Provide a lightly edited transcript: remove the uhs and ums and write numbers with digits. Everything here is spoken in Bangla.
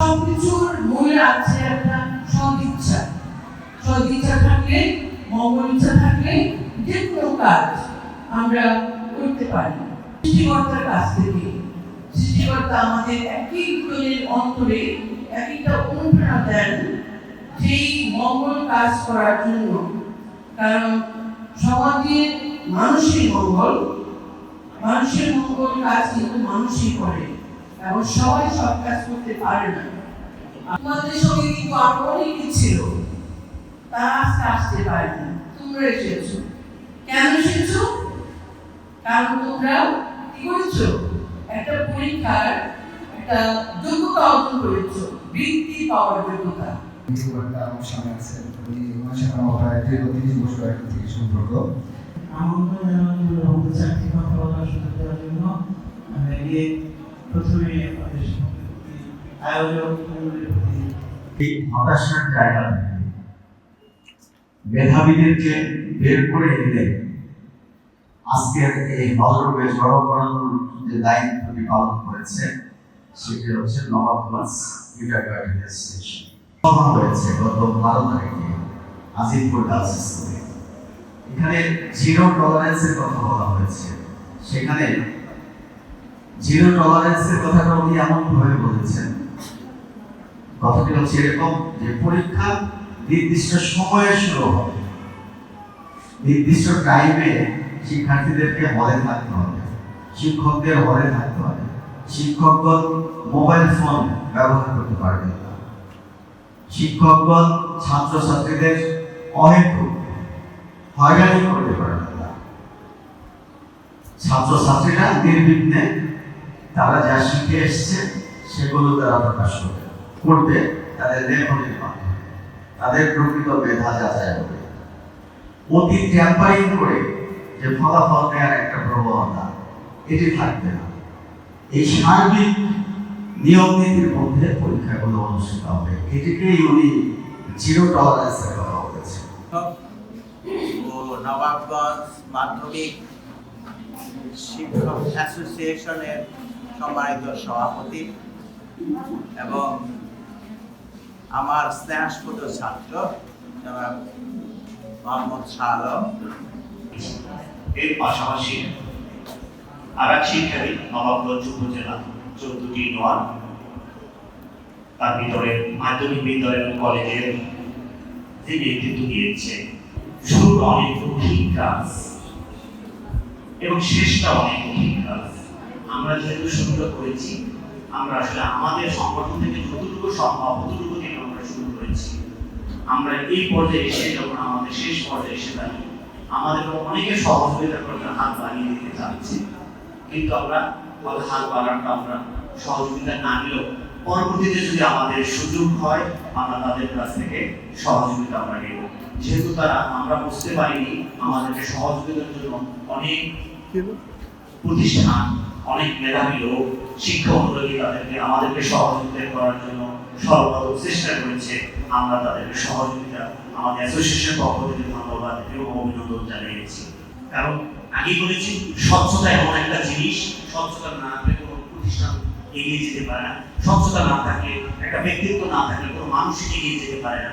সবকিছুর মূলে আছে একটা সদিচ্ছা। সদিচ্ছা থাকলে, মঙ্গল ইচ্ছা থাকলে যে কোনো কাজ আমরা করতে পারি সৃষ্টিকর্তার কাছ থেকে। সৃষ্টিকর্তা আমাদের একজনের অন্তরে এক একটা অনুপ্রেরণা দেন সেই মঙ্গল কাজ করার জন্য। কারণ সমাজের মানুষের মঙ্গল কাজ কিন্তু মানুষই করে, এবং সবাই সব কাজ করতে পারে না। আমাদের সঙ্গে কিন্তু আরো অনেকে ছিল, তারা আজকে আসতে পারেনি। তোমরা এসেছো, কেন এসেছো? কারণ তোমরা কি করেছো? একটা পরীক্ষার একটা যোগ্যতা অর্জন করেছো, বৃত্তি পাওয়ার যোগ্যতা। আমার সামনে আছেন, উনি ওনার সাথে আমার প্রায় দীর্ঘ 30 বছর আগে থেকে সম্পর্ক। আমন্ত্রণ জানানোর জন্য চাকরি কথা বলার সুযোগ দেওয়ার জন্য আমি গিয়ে প্রথমে আমাদের আয়োজক এই হতাশার জায়গা মেধাবীদেরকে বের করে এনে আজকের এই হলরুমে জড়ো করানোর যে দায়িত্বটি পালন করেছে সেটি হচ্ছে নবাবগঞ্জ ইন্টারগ্রেটেড স্টেশন। সভা হয়েছে গত 12 তারিখে আজিমপুর গার্লস স্কুলে। এখানে জিরো টলারেন্সের কথা বলা হয়েছে। সেখানে জিরো টলারেন্সের কথাটা উনি এমনভাবে বলেছেন, কথাটি হচ্ছে এরকম যে পরীক্ষা নির্দিষ্ট সময়ে শুরু হবে, নির্দিষ্ট টাইমে শিক্ষার্থীদেরকে হলে থাকতে হবে, শিক্ষকদের হলে থাকতে হবে। শিক্ষকগণ মোবাইল ফোন ব্যবহার করতে পারবেন না। শিক্ষকগণ ছাত্রছাত্রীদের অহেতুক হয়রানি করতে পারবেন না। ছাত্রছাত্রীরা নির্বিঘ্নে তারা যা শিখে এসছে সেগুলো তারা প্রকাশ করবে তাদের লেখনের মাধ্যমে, তাদের প্রকৃত মেধা যাচাই হবে। অতি ট্যাম্পারিং করে যে ফলাফল দেওয়ার একটা প্রবণতা এটি থাকবে না। এই সার্বিক নিয়ম নীতির মধ্যে পরীক্ষাগুলো অনুষ্ঠিত হবে, এটিকেই উনি জিরো টলারেন্সের কথা বলেছেন। ও নবাবগঞ্জ মাধ্যমিক শিক্ষক অ্যাসোসিয়েশনের সম্মানিত সভাপতি এবং আমার স্নেহাস্পদ ছাত্র জনাব মোহাম্মদ শাহ আলম। এর পাশাপাশি আর এক শিক্ষার্থী নবাবগঞ্জ উপজেলা 14টি ওয়ার্ড, তার ভিতরে মাধ্যমিক বিদ্যালয় এবং কলেজের যে নেতৃত্ব দিয়েছে। শুরুটা অনেক কঠিন কাজ এবং শেষটা অনেক কঠিন কাজ। আমরা যেহেতু শুরুটা করেছি, আমরা আসলে আমাদের সংগঠন থেকে যতটুকু সম্ভব ততটুকু থেকে আমরা শুরু করেছি। আমরা এই পর্যায়ে এসে যখন আমাদের শেষ পর্যায়ে এসে দাঁড়িয়ে আমাদের অনেকে সহযোগিতা করতে হাত বাড়িয়ে দিতে চাচ্ছি, কিন্তু আমরা হাত বাড়ানোটা আমরা সহযোগিতা না নিলেও পরবর্তীতে যদি আমাদের সুযোগ হয় আমরা তাদের কাছ থেকে সহযোগিতা আমরা নেব। যেহেতু তারা আমরা বুঝতে পারিনি আমাদেরকে সহযোগিতার জন্য অনেক প্রতিষ্ঠান, অনেক মেধাবী লোক, শিক্ষা অনুরাগী তাদেরকে আমাদেরকে সহযোগিতা করার জন্য সর্বদা চেষ্টা করেছে। আমরা তাদেরকে সহযোগিতা আমাদের অ্যাসোসিয়েশন পক্ষ থেকে ধন্যবাদ এবং অভিনন্দন জানিয়েছি। কারণ আগে বলেছি স্বচ্ছতা এমন একটা জিনিস, স্বচ্ছতা না থাকলে কোনো প্রতিষ্ঠান এগিয়ে যেতে পারে না। স্বচ্ছতা না থাকলে, একটা ব্যক্তিত্ব না থাকলে কোনো মানুষ এগিয়ে যেতে পারে না।